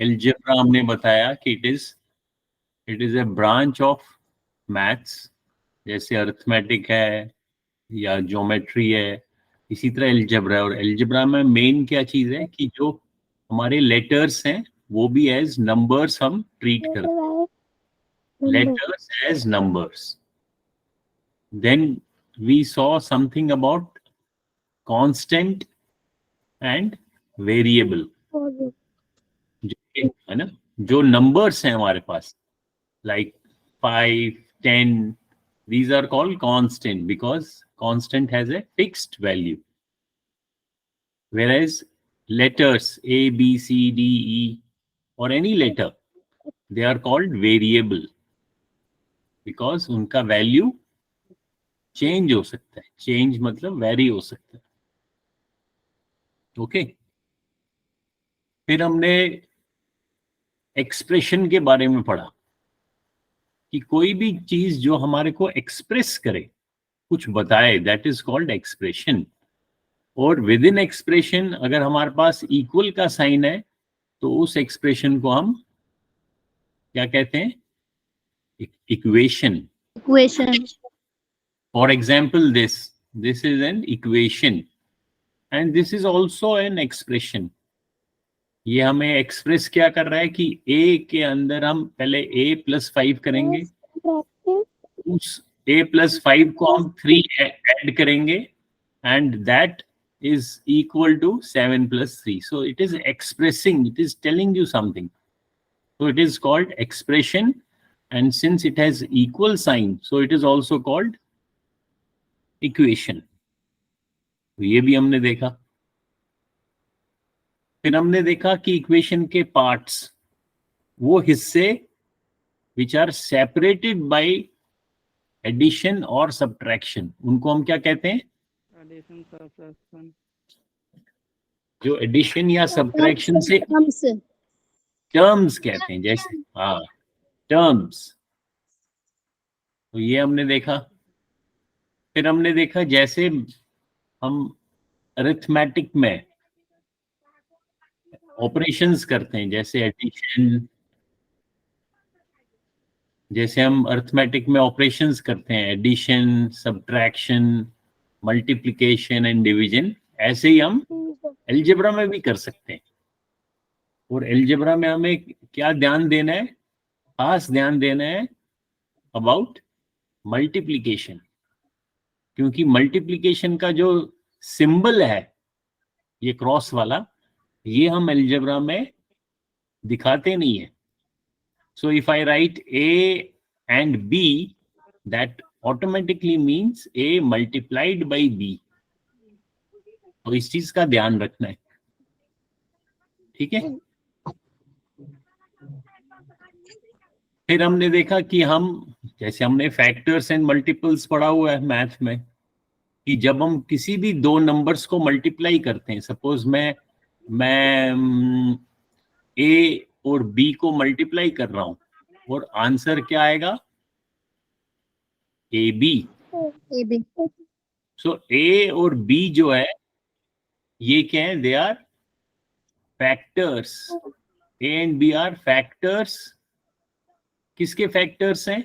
Algebra हमने बताया कि it is a branch of maths, जैसे अरिथमेटिक है या ज्योमेट्री है, इसी तरह एल्जेब्रा है। और एल्जेब्रा में मेन क्या चीज है कि जो हमारे लेटर्स हैं वो भी एज नंबर्स हम ट्रीट करते हैं, letters as numbers. Then we saw something about constant and variable. है ना, जो numbers हैं हमारे पास like 5, 10, these are called constant because constant has a fixed value. Whereas letters A, B, C, D, E or any letter, they are called variable because उनका value change हो सकता है। Change मतलब वेरी हो सकता है। ओके, फिर हमने एक्सप्रेशन के बारे में पढ़ा कि कोई भी चीज जो हमारे को एक्सप्रेस करे, कुछ बताए, दैट इज कॉल्ड एक्सप्रेशन। और विद इन एक्सप्रेशन अगर हमारे पास इक्वल का साइन है तो उस एक्सप्रेशन को हम क्या कहते हैं? Equation. For example this is an equation and this is also an expression. ये हमें एक्सप्रेस क्या कर रहा है कि a के अंदर हम पहले a+5 करेंगे, उस a+5 को हम 3 ऐड करेंगे and that is equal to 7+3. So it is expressing, it is telling you something. So it is called expression, and since it has equal sign, so it is also called equation. तो ये भी हमने देखा। फिर हमने देखा कि equation के पार्ट्स, वो हिस्से which are separated by addition और सब्ट्रैक्शन, उनको हम क्या कहते हैं? Addition, subtraction. जो एडिशन या सब्ट्रैक्शन से टर्म्स कहते हैं, जैसे हाँ टर्म्स। तो ये हमने देखा। फिर हमने देखा जैसे हम अरिथमेटिक में ऑपरेशंस करते हैं, जैसे एडिशन, जैसे हम अरिथमेटिक में ऑपरेशंस करते हैं, addition, subtraction, multiplication and division, ऐसे ही हम एल्जेब्रा में भी कर सकते हैं। और एल्जेब्रा में हमें क्या ध्यान देना है? खास ध्यान देना है अबाउट मल्टीप्लिकेशन, क्योंकि मल्टीप्लिकेशन का जो सिंबल है, ये क्रॉस वाला, ये हम एल्जेब्रा में दिखाते नहीं है। So if I write A and B, that automatically means A multiplied by B. तो इस चीज का ध्यान रखना है, ठीक है। फिर हमने देखा कि हम, जैसे हमने फैक्टर्स एंड मल्टीपल्स पढ़ा हुआ है मैथ में, कि जब हम किसी भी दो नंबर्स को मल्टीप्लाई करते हैं, सपोज मैं A और B को मल्टीप्लाई कर रहा हूं और आंसर क्या आएगा? AB। सो A और B जो है ये क्या है? They are factors. A and B are factors. किसके फैक्टर्स हैं?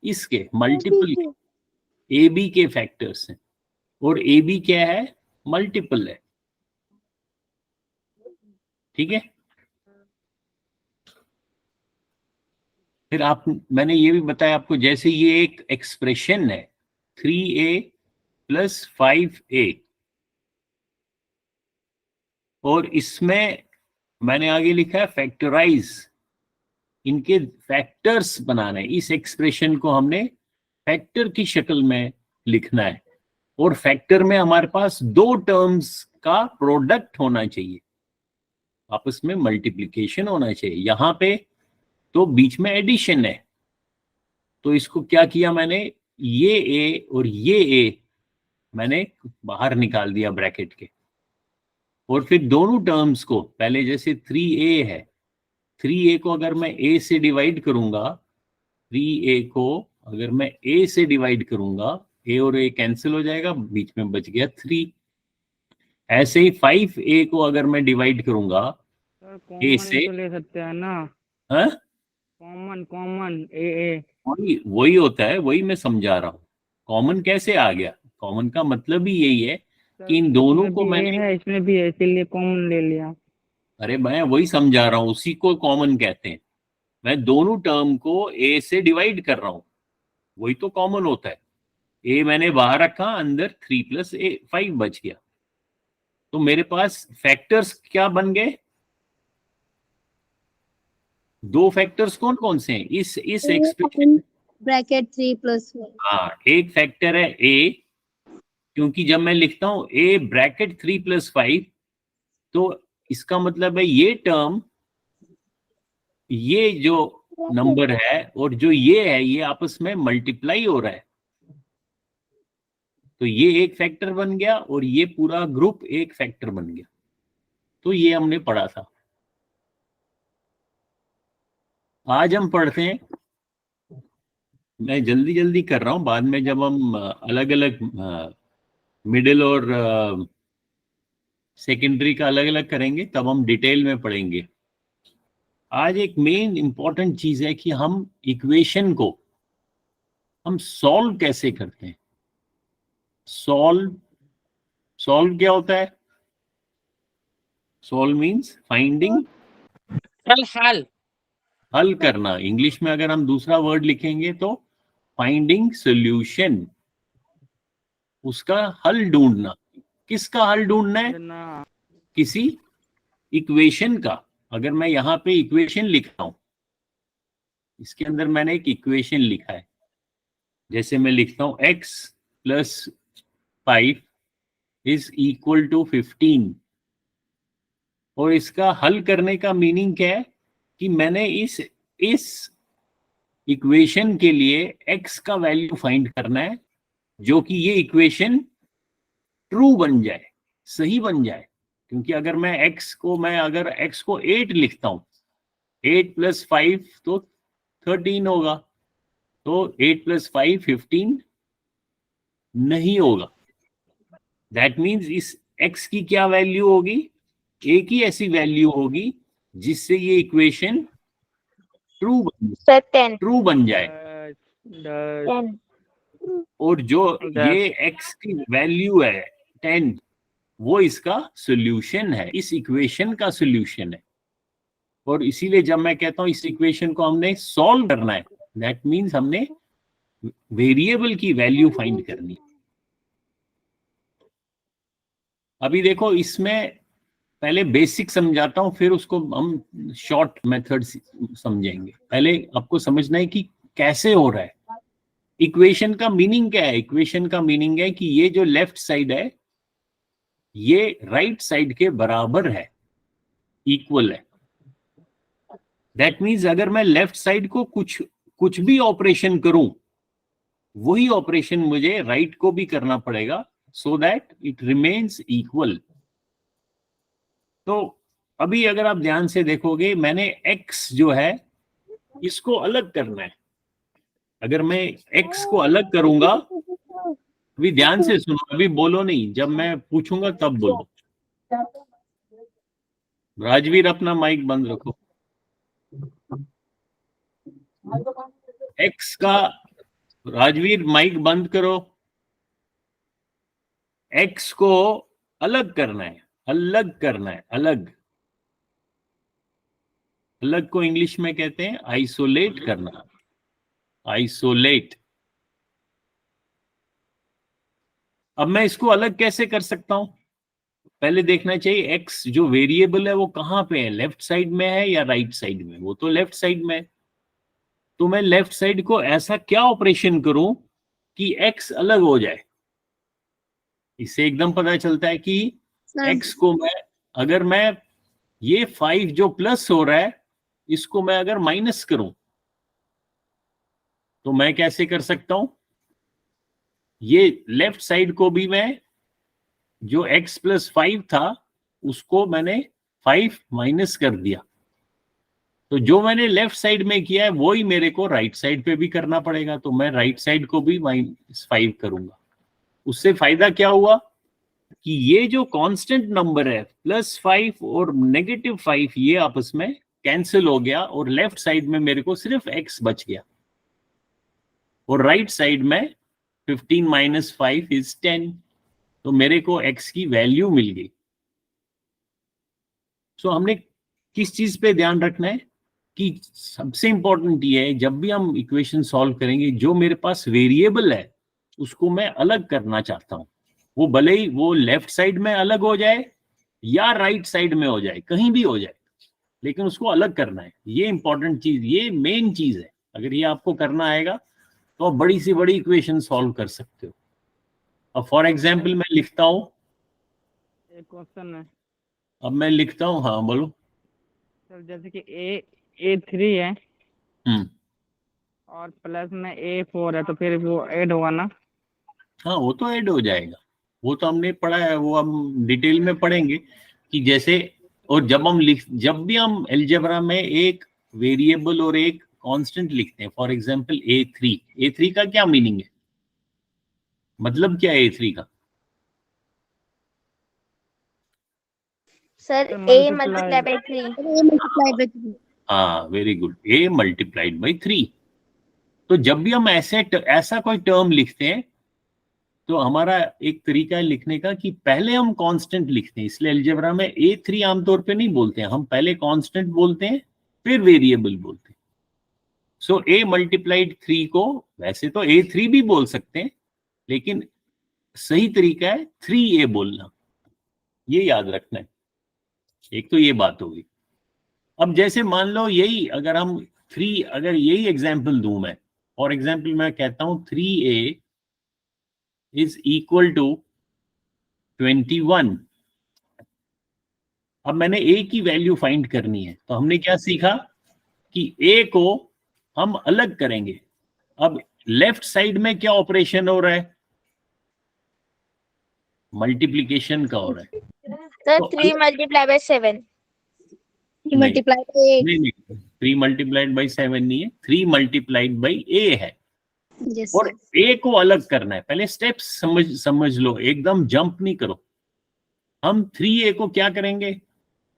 इसके, मल्टीपल के, AB के फैक्टर्स हैं। और AB क्या है? मल्टीपल है, ठीक है। फिर मैंने ये भी बताया आपको, जैसे ये एक एक्सप्रेशन है 3A + 5A, और इसमें मैंने आगे लिखा है फैक्टराइज, इनके फैक्टर्स बनाना है। इस एक्सप्रेशन को हमने फैक्टर की शक्ल में लिखना है, और फैक्टर में हमारे पास दो टर्म्स का प्रोडक्ट होना चाहिए, आपस में मल्टीप्लिकेशन होना चाहिए। यहां पे तो बीच में एडिशन है, तो इसको क्या किया मैंने, ये A और ये A मैंने बाहर निकाल दिया ब्रैकेट के, और फिर दोनों टर्म्स को, पहले जैसे 3A है, 3A को अगर मैं A से डिवाइड करूंगा, 3A को अगर मैं A से डिवाइड करूंगा, A और A कैंसिल हो जाएगा, बीच में बच गया 3। ऐसे ही 5A को अगर मैं डिवाइड करूंगा सर ए कॉमन से, तो ले सकते हैं ना, हाँ कॉमन कॉमन ए। वही वही होता है, वही मैं समझा रहा हूँ। कॉमन कैसे आ गया? कॉमन का मतलब ही यही है कि सर इन दोनों इसमें को भी ए मैंने, है, इसमें भी है, इसीलिए कॉमन ले लिया। अरे मैं वही समझा रहा हूँ, उसी को कॉमन कहते हैं। मैं दोनों टर्म को ए से डिवाइड कर रहा हूँ, वही तो कॉमन होता है। ए मैंने बाहर रखा, अंदर 3 + 5 बच गया। तो मेरे पास फैक्टर्स क्या बन गए? दो फैक्टर्स कौन कौन से हैं इस एक्सप्रेशन? ब्रैकेट 3+1। हाँ, एक फैक्टर है ए, क्योंकि जब मैं लिखता हूं ए ब्रैकेट 3+5, तो इसका मतलब है ये टर्म, ये जो नंबर है और जो ये है, ये आपस में मल्टीप्लाई हो रहा है। तो ये एक फैक्टर बन गया और ये पूरा ग्रुप एक फैक्टर बन गया। तो ये हमने पढ़ा था। आज हम पढ़ते हैं, मैं जल्दी जल्दी कर रहा हूं, बाद में जब हम अलग अलग मिडिल और सेकेंडरी का अलग अलग करेंगे तब हम डिटेल में पढ़ेंगे। आज एक मेन इंपॉर्टेंट चीज है कि हम इक्वेशन को हम सॉल्व कैसे करते हैं। सॉल्व, सॉल्व क्या होता है? सॉल्व मींस फाइंडिंग, हल हल करना। इंग्लिश में अगर हम दूसरा वर्ड लिखेंगे तो फाइंडिंग सॉल्यूशन, उसका हल ढूंढना। किसका हल ढूंढना है? ना। किसी इक्वेशन का। अगर मैं यहाँ पे इक्वेशन लिख रहा हूं, इसके अंदर मैंने एक इक्वेशन लिखा है, जैसे मैं लिखता हूं x + 5 = 15, और इसका हल करने का मीनिंग क्या है कि मैंने इस इक्वेशन के लिए x का वैल्यू फाइंड करना है, जो कि ये इक्वेशन ट्रू बन जाए, सही बन जाए। क्योंकि अगर मैं अगर x को 8 लिखता हूं, 8 + 5 तो 13 होगा, तो 8 + 5 15 नहीं होगा। दैट मीन्स इस x की क्या वैल्यू होगी? एक ही ऐसी वैल्यू होगी जिससे ये इक्वेशन ट्रू बन जाए। 10 और जो दस। ये x की वैल्यू है 10, वो इसका सॉल्यूशन है, इस इक्वेशन का सॉल्यूशन है। और इसीलिए जब मैं कहता हूं इस इक्वेशन को हमने सॉल्व करना है, दैट मीन्स हमने वेरिएबल की वैल्यू फाइंड करनी है। अभी देखो, इसमें पहले बेसिक समझाता हूं, फिर उसको हम शॉर्ट मेथड समझेंगे। पहले आपको समझना है कि कैसे हो रहा है। इक्वेशन का मीनिंग क्या है? इक्वेशन का मीनिंग है कि ये जो लेफ्ट साइड है ये राइट साइड के बराबर है, इक्वल है। दैट मीन्स अगर मैं लेफ्ट साइड को कुछ भी ऑपरेशन करूं, वही ऑपरेशन मुझे राइट को भी करना पड़ेगा, so that it remains equal. तो अभी अगर आप ध्यान से देखोगे, मैंने x जो है इसको अलग करना है। अगर मैं x को अलग करूंगा, अभी ध्यान से सुनो, अभी बोलो नहीं, जब मैं पूछूंगा तब बोलो। राजवीर अपना माइक बंद रखो। x का, राजवीर माइक बंद करो। x को अलग करना है, अलग करना है, अलग। अलग को इंग्लिश में कहते हैं आइसोलेट करना, आइसोलेट। अब मैं इसको अलग कैसे कर सकता हूं? पहले देखना चाहिए x जो वेरिएबल है वो कहां पे है, लेफ्ट साइड में है या राइट साइड में? वो तो लेफ्ट साइड में है। तो मैं लेफ्ट साइड को ऐसा क्या ऑपरेशन करूं कि x अलग हो जाए? इससे एकदम पता चलता है कि x को अगर मैं ये 5 जो प्लस हो रहा है, इसको मैं अगर माइनस करूं, तो मैं कैसे कर सकता हूं? ये लेफ्ट साइड को भी मैं, जो x + 5 था उसको मैंने 5 माइनस कर दिया। तो जो मैंने लेफ्ट साइड में किया है वो ही मेरे को राइट साइड पे भी करना पड़ेगा। तो मैं राइट साइड को भी -5 करूंगा। उससे फायदा क्या हुआ कि ये जो कांस्टेंट नंबर है +5 और -5 ये आपस में कैंसिल हो गया और लेफ्ट साइड में मेरे को सिर्फ x बच गया और राइट साइड में 15 - 5 = 10, तो मेरे को x की वैल्यू मिल गई। सो हमने किस चीज पे ध्यान रखना है कि सबसे इंपॉर्टेंट ये है, जब भी हम इक्वेशन सॉल्व करेंगे, जो मेरे पास वेरिएबल है उसको मैं अलग करना चाहता हूं, वो भले ही वो लेफ्ट साइड में अलग हो जाए या राइट साइड में हो जाए, कहीं भी हो जाए, लेकिन उसको अलग करना है। ये इंपॉर्टेंट चीज, ये मेन चीज है। अगर ये आपको करना आएगा तो आप बड़ी से बड़ी इक्वेशन सॉल्व कर सकते हो। अब फॉर एग्जाम्पल मैं लिखता हूं, एक क्वेश्चन है अब मैं लिखता हूं, हाँ बोलो। सर, जैसे कि A3 है हम्म, और प्लस में A4 है, तो फिर वो ऐड होगा ना? हाँ वो तो ऐड हो जाएगा, वो तो हमने पढ़ा है, वो हम डिटेल में पढ़ेंगे कि जैसे, और जब भी हम अलजेब्रा में एक वेरिएबल और एक कांस्टेंट लिखते हैं, फॉर एग्जांपल A3 का क्या मीनिंग है, मतलब क्या है A3 का? Sir, sir, A multiply. multiplied by 3. A multiplied by 3. हाँ वेरी गुड, A × 3। तो जब भी हम ऐसा कोई टर्म लिखते हैं तो हमारा एक तरीका है लिखने का कि पहले हम कांस्टेंट लिखते हैं, इसलिए अलजेब्रा में A3 आमतौर पे नहीं बोलते हैं, हम पहले कांस्टेंट बोलते हैं फिर वेरिएबल बोलते हैं। सो A × 3 को वैसे तो A3 भी बोल सकते हैं, लेकिन सही तरीका है 3A बोलना, ये याद रखना है। एक तो ये बात होगी। अब जैसे मान लो यही अगर हम अगर यही एग्जाम्पल दूं मैं, फॉर एग्जाम्पल मैं कहता हूं 3A = 21। अब मैंने A की वैल्यू फाइंड करनी है, तो हमने क्या सीखा कि A को हम अलग करेंगे। अब लेफ्ट साइड में क्या ऑपरेशन हो रहा है, मल्टीप्लीकेशन का हो रहा है। Sir, तो 3 multiplied by 7. 3 multiplied by 8. नहीं 3 × 7 नहीं है, 3 × A है। Yes, और sir. A को अलग करना है, पहले स्टेप्स समझ लो, एकदम जंप नहीं करो। हम 3A को क्या करेंगे,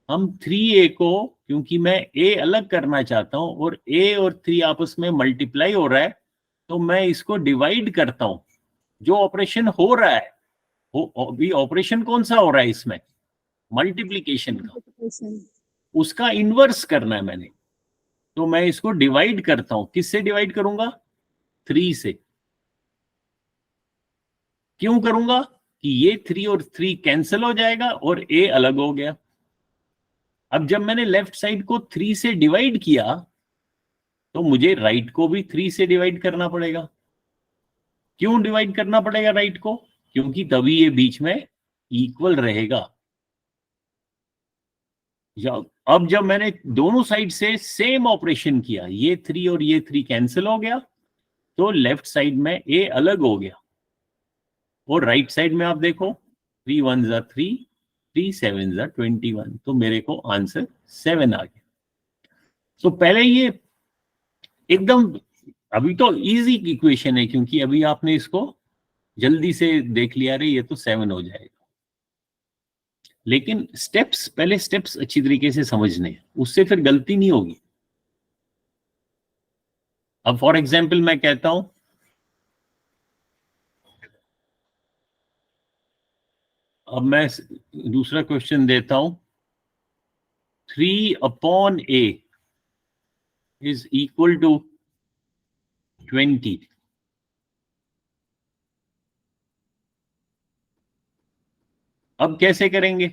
हम 3A को, क्योंकि मैं A अलग करना चाहता हूं और A और 3 आपस में मल्टीप्लाई हो रहा है, तो मैं इसको डिवाइड करता हूं। जो ऑपरेशन हो रहा है, अभी ऑपरेशन कौन सा हो रहा है इसमें, मल्टीप्लीकेशन का, Multiplication. उसका इनवर्स करना है मैंने, तो मैं इसको डिवाइड करता हूं। किससे डिवाइड करूंगा, 3 से। क्यों करूंगा कि ये 3 और 3 कैंसिल हो जाएगा और A अलग हो गया। अब जब मैंने लेफ्ट साइड को 3 से डिवाइड किया तो मुझे राइट को भी 3 से डिवाइड करना पड़ेगा। क्यों डिवाइड करना पड़ेगा राइट को, क्योंकि तभी ये बीच में इक्वल रहेगा। अब जब मैंने दोनों साइड से सेम ऑपरेशन किया, ये 3 और ये 3 कैंसिल हो गया, तो लेफ्ट साइड में A अलग हो गया और राइट साइड में आप देखो 3 × 1 = 3, 3 × 7 = 21, तो मेरे को आंसर 7 आ गया। तो पहले ये एकदम, अभी तो इजी इक्वेशन है क्योंकि अभी आपने इसको जल्दी से देख लिया, रे ये तो 7 हो जाएगा, लेकिन पहले स्टेप्स अच्छी तरीके से समझने हैं, उससे फिर गलती नहीं होगी। अब फॉर एग्जाम्पल मैं कहता हूं, अब मैं दूसरा क्वेश्चन देता हूं, 3/A = 20। अब कैसे करेंगे,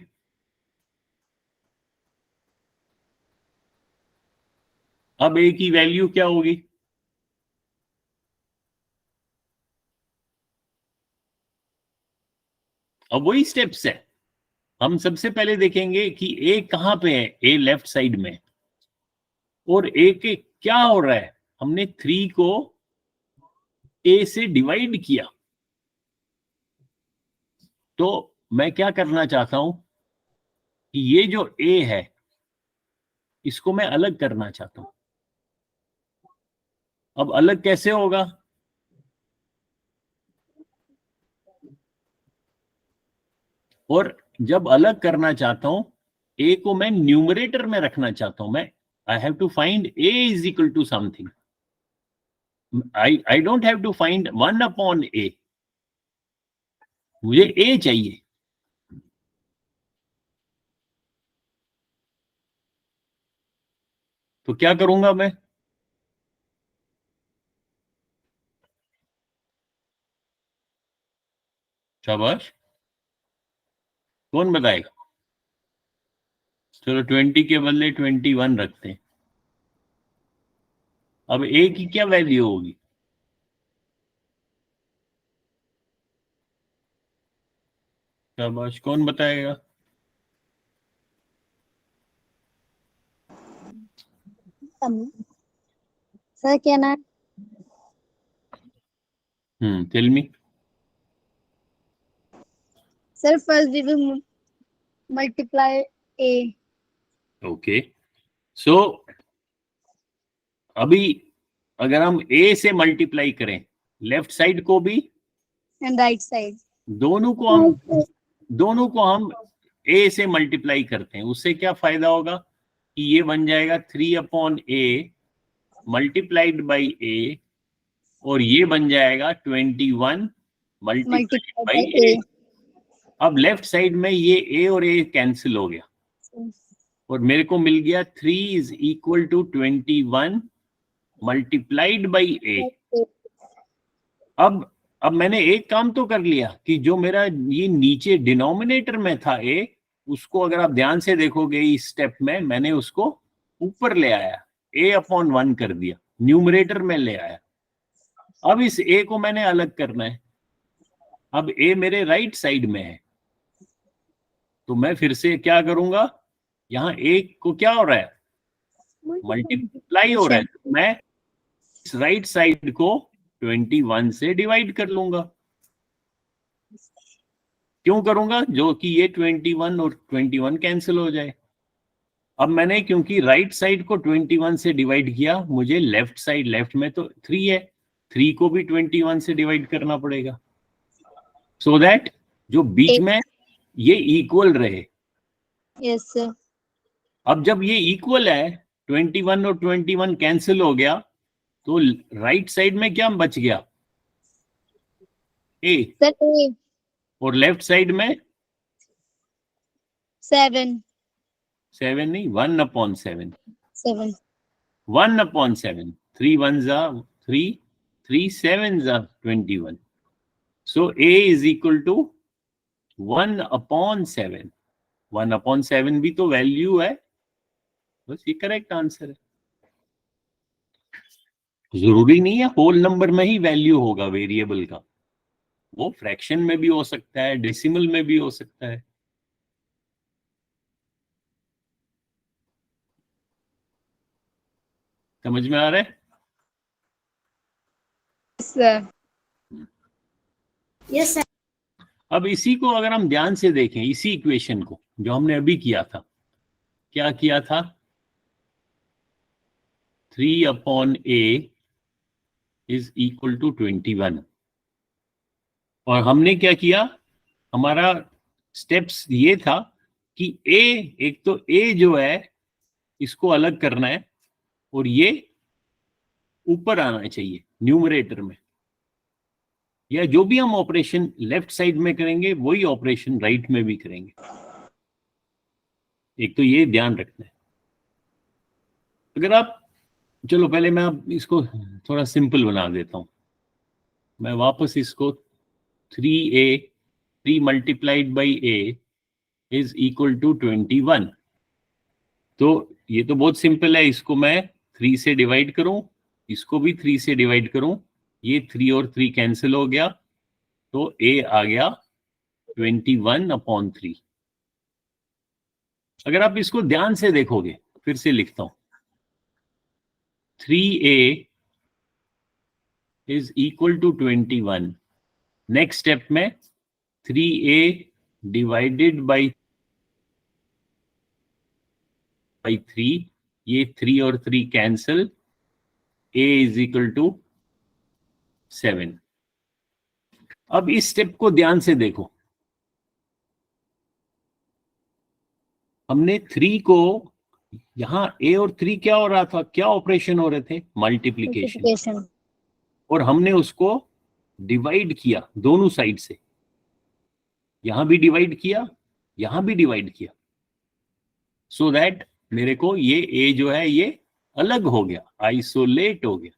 अब A की वैल्यू क्या होगी, अब वही स्टेप्स है। हम सबसे पहले देखेंगे कि A कहां पे है, A लेफ्ट साइड में, और A के क्या हो रहा है, हमने 3 को A से डिवाइड किया, तो मैं क्या करना चाहता हूं कि ये जो A है इसको मैं अलग करना चाहता हूं। अब अलग कैसे होगा, और जब अलग करना चाहता हूं, a को मैं न्यूमरेटर में रखना चाहता हूं, मैं I have to find a is equal to something, I don't have to find 1/a, मुझे a चाहिए। तो क्या करूंगा मैं? शाबाश, कौन बताएगा? चलो 20 के बदले 21 रखते हैं। अब a की क्या वैल्यू होगी? शाबाश, कौन बताएगा? सर क्या नाम? Tell me. Sir first we will multiply a okay, so अभी अगर हम a से मल्टीप्लाई करें लेफ्ट साइड को भी, एंड राइट साइड, दोनों को हम a से मल्टीप्लाई करते हैं, उससे क्या फायदा होगा कि ये बन जाएगा 3/a मल्टीप्लाइड बाई a, और ये बन जाएगा 21 मल्टीप्लाइड बाई a। अब लेफ्ट साइड में ये a और a कैंसिल हो गया और मेरे को मिल गया 3 is equal to 21 multiplied by a। अब मैंने एक काम तो कर लिया कि जो मेरा ये नीचे डिनोमिनेटर में था a, उसको अगर आप ध्यान से देखोगे इस स्टेप में मैंने उसको ऊपर ले आया, a/1 कर दिया, न्यूमरेटर में ले आया। अब इस a को मैंने अलग करना है, अब a मेरे राइट साइड में है, तो मैं फिर से क्या करूंगा, यहाँ a को क्या हो रहा है, मल्टीप्लाई हो रहा है, तो मैं इस राइट साइड को 21 से डिवाइड कर लूंगा। क्यों करूंगा? जो कि ये 21 और 21 कैंसिल हो जाए। अब मैंने क्योंकि राइट साइड को 21 से डिवाइड किया, मुझे लेफ्ट साइड, लेफ्ट में तो 3 है, 3 को भी 21 से डिवाइड करना पड़ेगा, सो दैट जो बीच में ये इक्वल रहे। Yes sir. अब जब ये इक्वल है, 21 और 21 कैंसिल हो गया, तो राइट साइड में क्या बच गया, a, सर a, और लेफ्ट साइड में 7 7 नहीं, 1/7, 7 1/7, 3 1s are 3, 3 7s are 21, so a is equal to 1/7। 1/7 भी तो वैल्यू है, बस ये करेक्ट आंसर है। जरूरी नहीं है होल नंबर में ही वैल्यू होगा वेरिएबल का, वो फ्रैक्शन में भी हो सकता है, डेसिमल में भी हो सकता है। समझ में आ रहा है? सर। Yes sir. अब इसी को अगर हम ध्यान से देखें, इसी इक्वेशन को जो हमने अभी किया था, क्या किया था, 3/a इज इक्वल टू 21, और हमने क्या किया, हमारा स्टेप्स ये था कि a, एक तो a जो है इसको अलग करना है और ये ऊपर आना चाहिए न्यूमरेटर में, या जो भी हम ऑपरेशन लेफ्ट साइड में करेंगे वही ऑपरेशन राइट में भी करेंगे, एक तो ये ध्यान रखना है। अगर आप, चलो पहले मैं आप इसको थोड़ा सिंपल बना देता हूं, मैं वापस इसको 3a, 3 multiplied by a is equal to 21, तो ये तो बहुत सिंपल है, इसको मैं 3 से डिवाइड करूं, इसको भी 3 से डिवाइड करूं, ये 3 और 3 कैंसिल हो गया, तो a आ गया 21/3। अगर आप इसको ध्यान से देखोगे, फिर से लिखता हूं, 3a is equal to 21, next step में 3a डिवाइडेड बाई 3, ये 3 और 3 cancel, a is equal to 7। अब इस स्टेप को ध्यान से देखो, हमने 3 को यहाँ A और 3 क्या हो रहा था, क्या ऑपरेशन हो रहे थे, मल्टीप्लीकेशन, multiplication. और हमने उसको डिवाइड किया दोनों साइड से, यहां भी डिवाइड किया, यहां भी डिवाइड किया, सो दैट मेरे को ये A जो है ये अलग हो गया, आइसोलेट हो गया।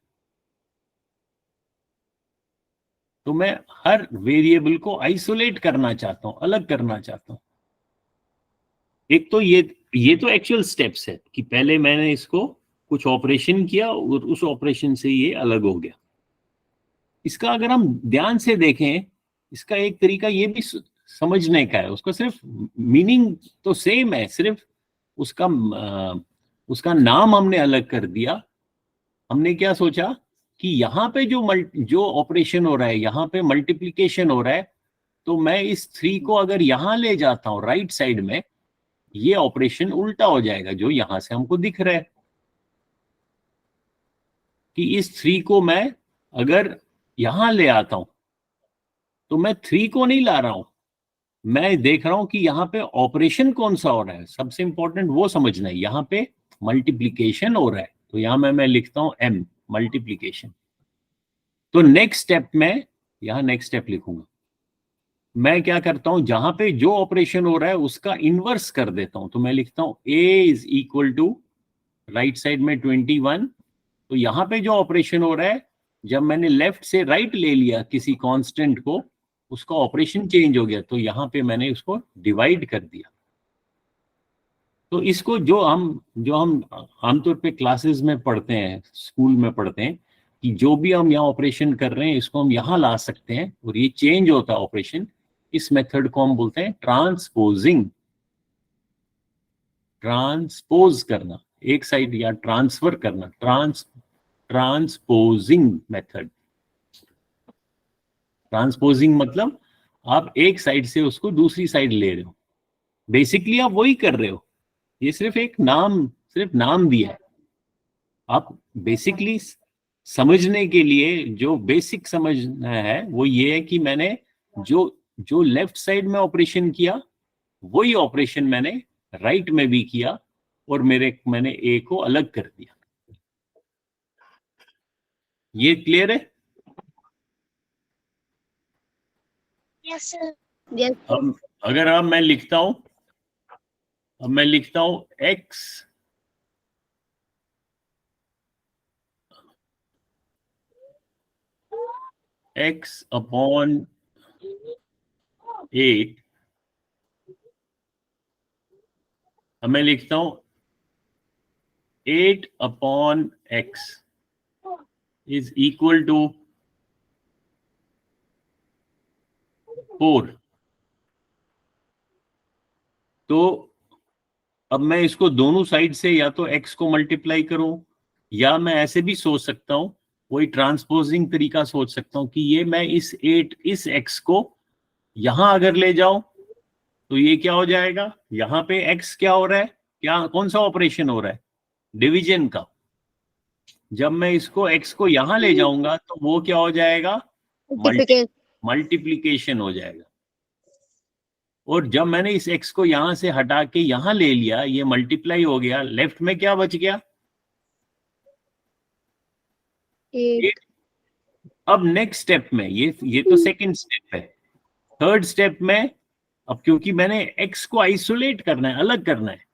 तो मैं हर वेरिएबल को आइसोलेट करना चाहता हूं, अलग करना चाहता हूं। एक तो ये तो एक्चुअल स्टेप्स है कि पहले मैंने इसको कुछ ऑपरेशन किया और उस ऑपरेशन से ये अलग हो गया। इसका अगर हम ध्यान से देखें, इसका एक तरीका ये भी समझने का है, उसका सिर्फ मीनिंग तो सेम है, सिर्फ उसका नाम हमने अलग कर दिया। हमने क्या सोचा कि यहाँ पे जो ऑपरेशन हो रहा है, यहाँ पे मल्टीप्लिकेशन हो रहा है, तो मैं इस 3 को अगर यहाँ ले जाता हूँ राइट साइड में, ये ऑपरेशन उल्टा हो जाएगा जो यहां से हमको दिख रहा है कि इस 3 को मैं अगर यहां ले आता हूं तो मैं 3 को नहीं ला रहा हूं, मैं देख रहा हूं कि यहाँ पे ऑपरेशन कौन सा हो रहा है, सबसे इंपॉर्टेंट वो समझना है। यहाँ पे मल्टीप्लिकेशन हो रहा है, तो यहां मैं लिखता हूं m, मल्टीप्लिकेशन। तो नेक्स्ट स्टेप में यहां नेक्स्ट स्टेप लिखूंगा, मैं क्या करता हूं, जहां पे जो ऑपरेशन हो रहा है उसका इनवर्स कर देता हूं। तो मैं लिखता हूं a is equal to right side में 21। तो यहां पे जो ऑपरेशन हो रहा है, जब मैंने लेफ्ट से राइट ले लिया किसी कांस्टेंट को, उसका ऑपरेशन चेंज हो गया, तो यहां पे मैंने उसको डिवाइड कर दिया। तो इसको जो हम आमतौर पे क्लासेस में पढ़ते हैं, स्कूल में पढ़ते हैं कि जो भी हम यहाँ ऑपरेशन कर रहे हैं इसको हम यहाँ ला सकते हैं और ये चेंज होता है ऑपरेशन। इस मेथड को हम बोलते हैं ट्रांसपोजिंग, ट्रांसपोज करना एक साइड या ट्रांसफर करना, ट्रांसपोजिंग मेथड। ट्रांसपोजिंग मतलब आप एक साइड से उसको दूसरी साइड ले रहे हो, बेसिकली आप वही कर रहे हो, ये सिर्फ नाम दिया है। आप बेसिकली समझने के लिए जो बेसिक समझना है वो ये है कि मैंने जो लेफ्ट साइड में ऑपरेशन किया वही ऑपरेशन मैंने राइट में भी किया और मैंने ए को अलग कर दिया। ये क्लियर है? Yes, sir. Yes. अब अगर अब मैं लिखता हूं x अपॉन 8, अब मैं लिखता हूं 8 upon x is equal to 4। तो अब मैं इसको दोनों साइड से या तो x को मल्टीप्लाई करूं, या मैं ऐसे भी सोच सकता हूं, वही ट्रांसपोजिंग तरीका सोच सकता हूं कि ये मैं इस x को यहां अगर ले जाऊं तो ये क्या हो जाएगा, यहां पे x क्या हो रहा है, कौन सा ऑपरेशन हो रहा है, डिवीजन का। जब मैं इसको x को यहां ले जाऊंगा तो वो क्या हो जाएगा, Multiplication. मल्टीप्लीकेशन हो जाएगा। और जब मैंने इस x को यहां से हटा के यहां ले लिया, ये मल्टीप्लाई हो गया, लेफ्ट में क्या बच गया, 8. अब नेक्स्ट स्टेप में ये तो सेकंड स्टेप है। थर्ड स्टेप में अब क्योंकि मैंने x को आइसोलेट करना है, अलग करना है,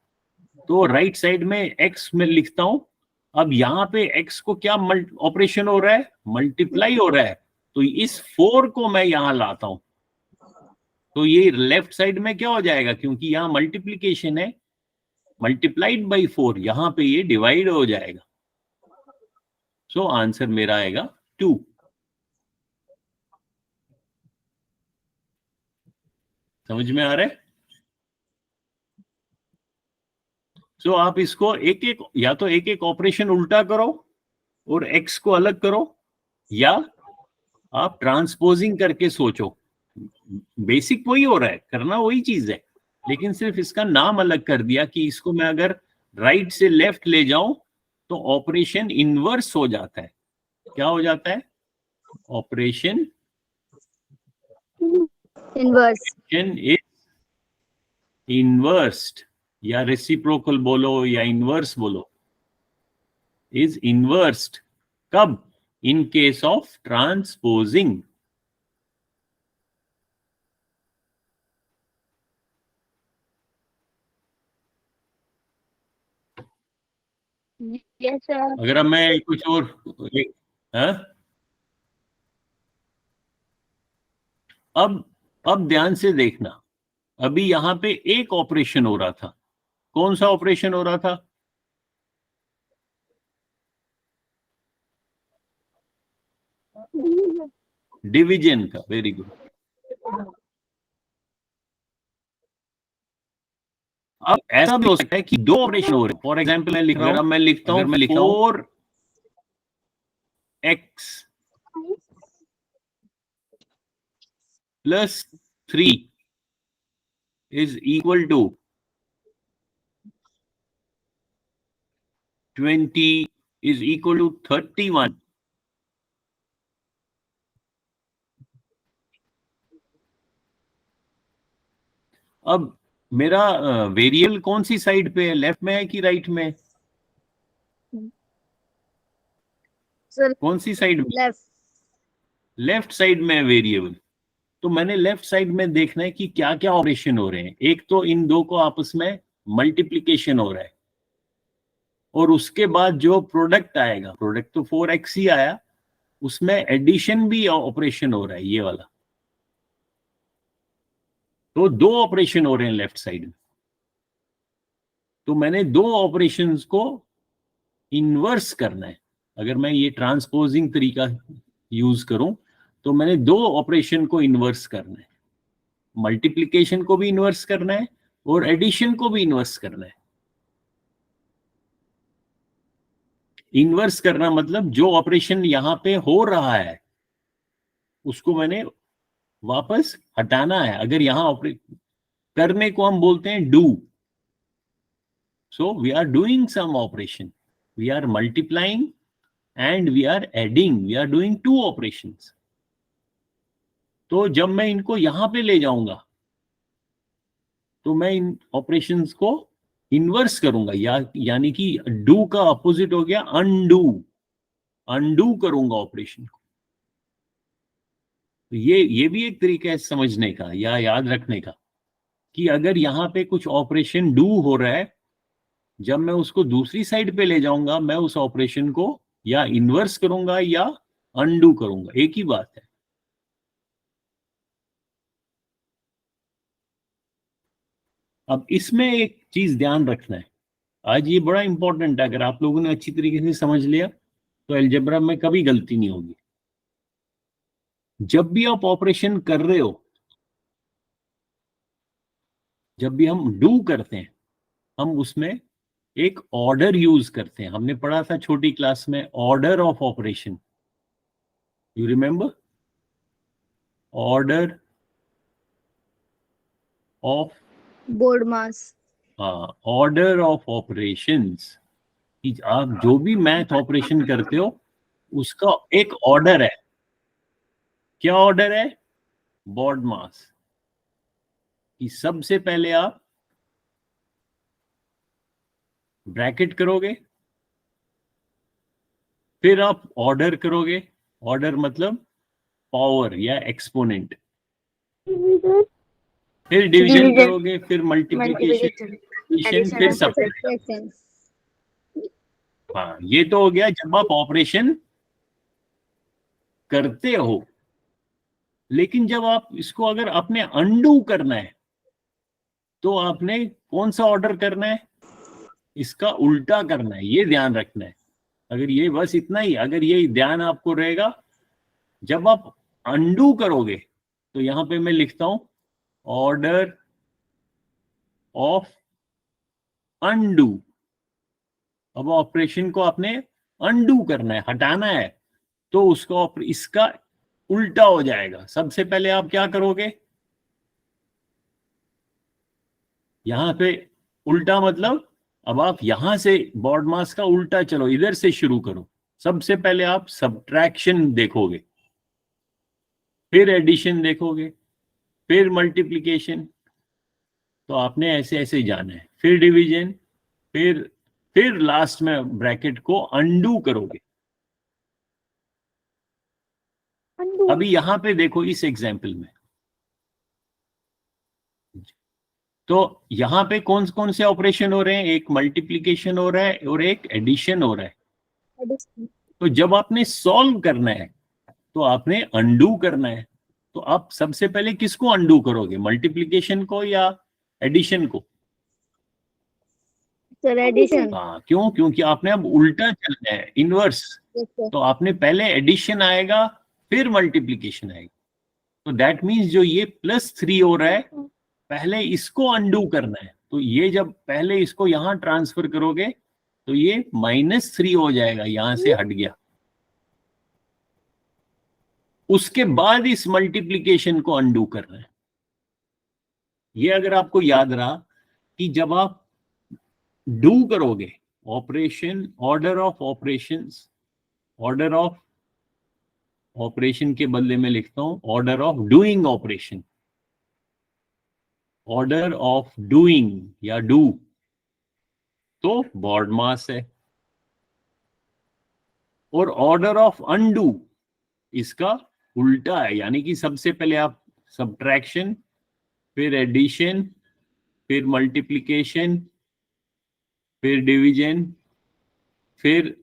तो राइट साइड में x में लिखता हूं। अब यहाँ पे x को क्या ऑपरेशन हो रहा है, मल्टीप्लाई हो रहा है, तो इस 4 को मैं यहां लाता हूं, तो ये लेफ्ट साइड में क्या हो जाएगा, क्योंकि यहाँ मल्टीप्लीकेशन है, मल्टीप्लाइड बाई 4, यहां पे ये डिवाइड हो जाएगा। सो आंसर मेरा आएगा 2। समझ में आ रहा है? सो आप इसको या तो एक ऑपरेशन उल्टा करो और x को अलग करो, या आप ट्रांसपोजिंग करके सोचो, बेसिक वही हो रहा है, करना वही चीज है, लेकिन सिर्फ इसका नाम अलग कर दिया कि इसको मैं अगर राइट से लेफ्ट ले जाऊं तो ऑपरेशन इनवर्स हो जाता है। क्या हो जाता है, ऑपरेशन Inverse. इज इनवर्स्ड, या रेसिप्रोकल बोलो या इनवर्स बोलो, इज इनवर्स्ड कब? In case of transposing. Yes, sir. अगर अब मैं कुछ और हाँ? अब ध्यान से देखना, अभी यहां पे एक ऑपरेशन हो रहा था। कौन सा ऑपरेशन हो रहा था? डिवीजन का। Very good. अब ऐसा भी हो सकता है कि दो ऑपरेशन हो रहे हैं। फॉर एग्जाम्पल मैं लिख रहा हूं, मैं लिखता हूं 4x plus 3 is equal to 20 is equal to 31। अब मेरा वेरिएबल कौन सी साइड पे है? लेफ्ट में है कि राइट में? Sir, कौन सी साइड में? left. लेफ्ट साइड में है वेरिएबल। तो मैंने लेफ्ट साइड में देखना है कि क्या क्या ऑपरेशन हो रहे हैं। एक तो इन दो को आपस में मल्टीप्लीकेशन हो रहा है, और उसके बाद जो प्रोडक्ट आएगा, प्रोडक्ट तो 4x ही आया, उसमें एडिशन भी ऑपरेशन हो रहा है, ये वाला। तो दो ऑपरेशन हो रहे हैं लेफ्ट साइड में। तो मैंने दो ऑपरेशंस को इन्वर्स करना है। अगर मैं ये ट्रांसपोजिंग तरीका यूज करूं तो मैंने दो ऑपरेशन को इन्वर्स करना है। मल्टीप्लिकेशन को भी इन्वर्स करना है और एडिशन को भी इन्वर्स करना है। इन्वर्स करना मतलब जो ऑपरेशन यहां पे हो रहा है उसको मैंने वापस हटाना है। अगर यहां ऑपरेट करने को हम बोलते हैं do. So we are doing some operation, we are multiplying and we are adding, we are doing two operations. तो जब मैं इनको यहां पे ले जाऊंगा तो मैं इन ऑपरेशंस को इन्वर्स करूंगा, यानी कि डू का अपोजिट हो गया अनडू। अनडू करूंगा ऑपरेशन को। तो ये भी एक तरीका है समझने का या याद रखने का कि अगर यहां पे कुछ ऑपरेशन डू हो रहा है, जब मैं उसको दूसरी साइड पे ले जाऊंगा मैं उस ऑपरेशन को या इन्वर्स करूंगा या अनडू करूंगा, एक ही बात है। अब इसमें एक चीज ध्यान रखना है, आज ये बड़ा इंपॉर्टेंट है। अगर आप लोगों ने अच्छी तरीके से समझ लिया तो अलजेब्रा में कभी गलती नहीं होगी। जब भी आप ऑपरेशन कर रहे हो, जब भी हम डू करते हैं, हम उसमें एक ऑर्डर यूज करते हैं। हमने पढ़ा था छोटी क्लास में order of operation, you remember? Order of, Board mass. हाँ, ऑर्डर ऑफ ऑपरेशंस। आप जो भी मैथ ऑपरेशन करते हो उसका एक ऑर्डर है। क्या ऑर्डर है? बोर्ड मास। कि सबसे पहले आप ब्रैकेट करोगे, फिर आप ऑर्डर करोगे। ऑर्डर मतलब पावर या एक्सपोनेंट। फिर डिवीजन करोगे, फिर मल्टीप्लिकेशन, फिर सब्ट्रैक्शन। हाँ, ये तो हो गया जब आप ऑपरेशन करते हो। लेकिन जब आप इसको अगर आपने अनडू करना है तो आपने कौन सा ऑर्डर करना है? इसका उल्टा करना है, ये ध्यान रखना है। अगर ये बस इतना ही, अगर ये ध्यान आपको रहेगा, जब आप अनडू करोगे तो यहां पे मैं लिखता हूं ऑर्डर ऑफ अनडू। अब ऑपरेशन को आपने अनडू करना है, हटाना है, तो उसको इसका उल्टा हो जाएगा। सबसे पहले आप क्या करोगे? यहां पे उल्टा मतलब अब आप यहां से बोर्ड मास का उल्टा, चलो इधर से शुरू करो। सबसे पहले आप सब्ट्रैक्शन देखोगे, फिर एडिशन देखोगे, फिर मल्टीप्लिकेशन। तो आपने ऐसे ऐसे जाना है। फिर डिवीजन, फिर लास्ट में ब्रैकेट को अंडू करोगे। अभी यहां पे देखो इस एग्जाम्पल में, तो यहां पे कौन कौन से ऑपरेशन हो रहे हैं? एक मल्टीप्लिकेशन हो रहा है और एक एडिशन हो रहा है। तो जब आपने सॉल्व करना है तो आपने अंडू करना है। तो आप सबसे पहले किसको अंडू करोगे, मल्टीप्लिकेशन को या एडिशन को? Sir addition. हाँ, क्यों? क्योंकि आपने अब उल्टा चलना है, इनवर्स। तो आपने पहले एडिशन आएगा फिर मल्टीप्लिकेशन आएगा। तो दैट मीन्स जो ये +3 हो रहा है, पहले इसको अंडू करना है। तो ये जब पहले इसको यहां ट्रांसफर करोगे तो ये -3 हो जाएगा, यहां से हट गया। उसके बाद इस मल्टीप्लिकेशन को अंडू करना है। ये अगर आपको याद रहा कि जब आप डू करोगे, operation, order of operations, order of operation के बदले में लिखता हूं order of doing operation, order of doing या डू, तो बॉड मास है। और ऑर्डर ऑफ अनडू इसका उल्टा है, यानी कि सबसे पहले आप सब्ट्रैक्शन, फिर एडिशन, फिर मल्टीप्लिकेशन, फिर डिवीजन, फिर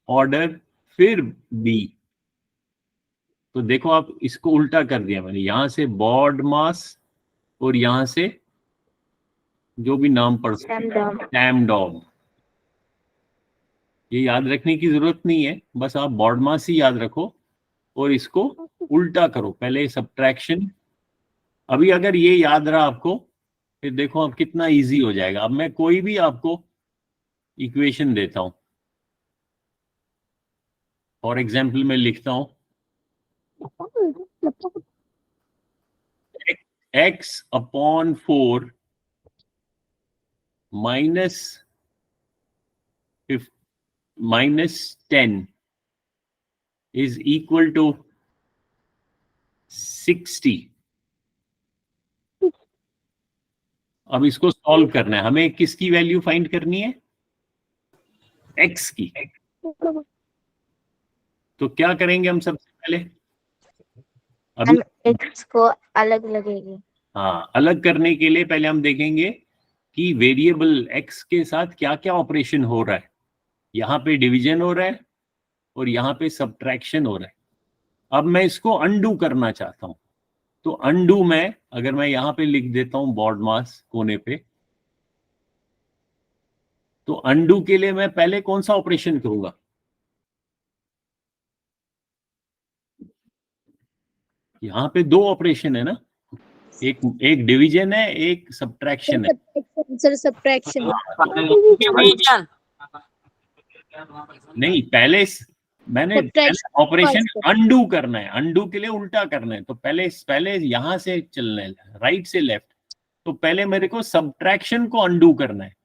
ऑर्डर, फिर बी। तो देखो आप इसको उल्टा कर दिया मैंने, यहां से बॉड मास और यहां से जो भी नाम पढ़ सकते, टैमडॉग। ये याद रखने की जरूरत नहीं है, बस आप बॉड मास ही याद रखो और इसको उल्टा करो, पहले सब्ट्रैक्शन। अभी अगर ये याद रहा आपको, फिर देखो अब कितना इजी हो जाएगा। अब मैं कोई भी आपको इक्वेशन देता हूं, फॉर एग्जाम्पल मैं लिखता हूं x/4 -10 is equal to 60। अब इसको सॉल्व करना है हमें, किसकी वैल्यू फाइंड करनी है? x की। तो क्या करेंगे हम सबसे पहले? अभी एक्स को अलग लगेगी। हाँ, अलग करने के लिए पहले हम देखेंगे कि वेरिएबल x के साथ क्या क्या ऑपरेशन हो रहा है। यहाँ पे डिवीजन हो रहा है और यहाँ पे सब्ट्रैक्शन हो रहा है। अब मैं इसको अनडू करना चाहता हूं, तो अनडू में अगर मैं यहाँ पे लिख देता हूं बॉड मास कोने पे, तो अनडू के लिए मैं पहले कौन सा ऑपरेशन करूंगा? यहाँ पे दो ऑपरेशन है ना, एक डिवीजन है, एक सब्ट्रैक्शन है। Sir subtraction. नहीं, पहले मैंने ऑपरेशन अनडू करना है, अनडू के लिए उल्टा करना है। तो पहले यहां से चलना है, राइट से लेफ्ट। तो पहले मेरे को सब्ट्रैक्शन को अनडू करना है।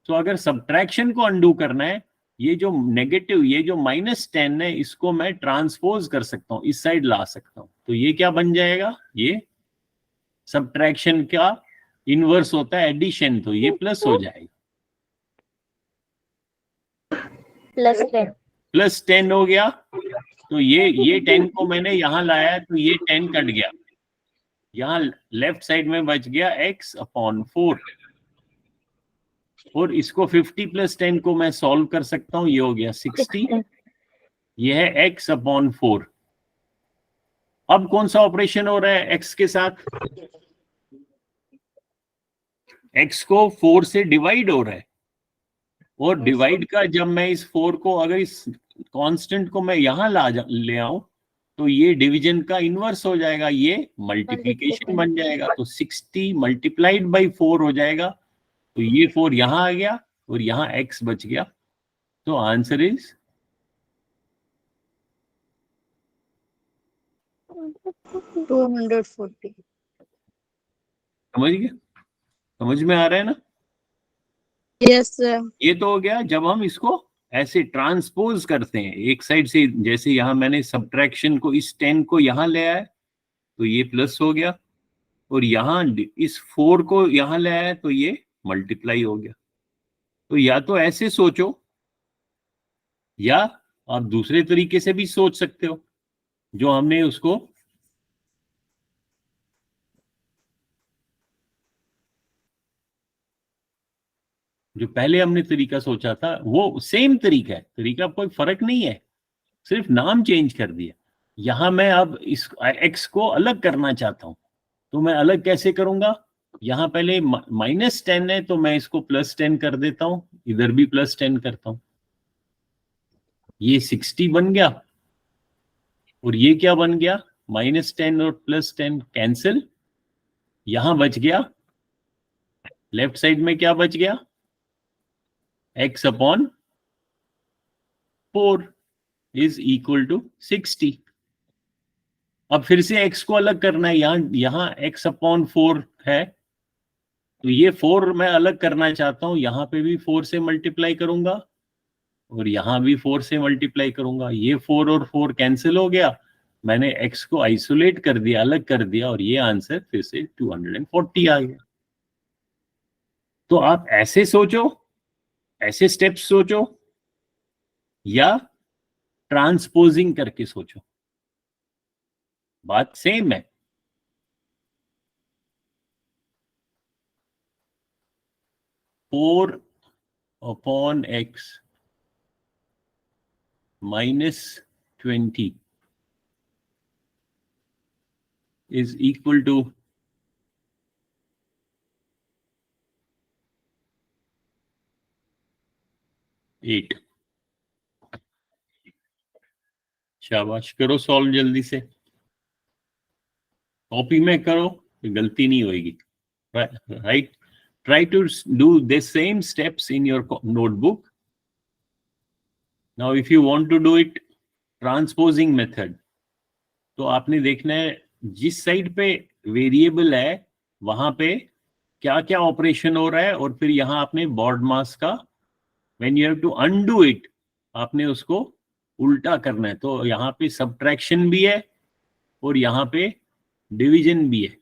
तो अगर सब्ट्रैक्शन को अनडू करना है, ये जो नेगेटिव, ये जो -10 है, इसको मैं ट्रांसपोज कर सकता हूं, इस साइड ला सकता हूं। तो ये क्या बन जाएगा? ये सब्ट्रैक्शन का इनवर्स होता है एडिशन, तो ये प्लस हो जाएगा, +10 हो गया। तो ये 10 को मैंने यहां लाया, तो ये 10 कट गया, यहां लेफ्ट साइड में बच गया x/4। और इसको 50 + 10 को मैं सॉल्व कर सकता हूं, ये हो गया 60, ये है x/4। अब कौन सा ऑपरेशन हो रहा है x के साथ? x को 4 से डिवाइड हो रहा है, और डिवाइड का जब मैं इस 4 को, अगर इस कांस्टेंट को मैं यहां ले आऊं, तो ये डिवीजन का इनवर्स हो जाएगा, ये मल्टीप्लिकेशन बन जाएगा। तो 60 × 4 हो जाएगा। तो ये 4 यहां आ गया और यहां x बच गया। तो आंसर इज 240। समझ गए? समझ में आ रहा है ना? Yes sir. ये तो हो गया जब हम इसको ऐसे ट्रांसपोज करते हैं एक साइड से। जैसे यहां मैंने सब्ट्रैक्शन को, इस 10 को यहां ले आया, तो ये प्लस हो गया, और यहाँ इस 4 को यहाँ ले आया तो ये मल्टीप्लाई हो गया। तो या तो ऐसे सोचो या आप दूसरे तरीके से भी सोच सकते हो, जो हमने उसको जो पहले हमने तरीका सोचा था वो सेम तरीका है, तरीका कोई फर्क नहीं है, सिर्फ नाम चेंज कर दिया। यहां मैं अब इस x को अलग करना चाहता हूं, तो मैं अलग कैसे करूंगा? यहां पहले -10 है तो मैं इसको +10 कर देता हूं, इधर भी +10 करता हूं, ये 60 बन गया। और ये क्या बन गया? -10 और +10 कैंसिल, यहां बच गया, लेफ्ट साइड में क्या बच गया? x/4 is equal to 60। अब फिर से x को अलग करना है, यहां x/4 है, तो ये 4 मैं अलग करना चाहता हूं, यहां पे भी 4 से मल्टीप्लाई करूंगा और यहां भी 4 से मल्टीप्लाई करूंगा। ये 4 और 4 कैंसिल हो गया, मैंने x को आइसोलेट कर दिया, अलग कर दिया, और ये आंसर फिर से 240 आ गया। तो आप ऐसे सोचो, ऐसे स्टेप्स सोचो, या ट्रांसपोजिंग करके सोचो, बात सेम है। (4/x -20 is equal to 8। शाबाश, करो सॉल्व जल्दी से, कॉपी में करो, गलती नहीं होगी। Right, try to do the same steps in your notebook. Now if you want to do it transposing method, तो आपने देखना है जिस साइड पे वेरिएबल है वहां पे क्या क्या ऑपरेशन हो रहा है, और फिर यहां आपने बॉड मास का when you have to undo it आपने उसको उल्टा करना है। तो यहाँ पे सब्ट्रैक्शन भी है और यहाँ पे डिवीजन भी है।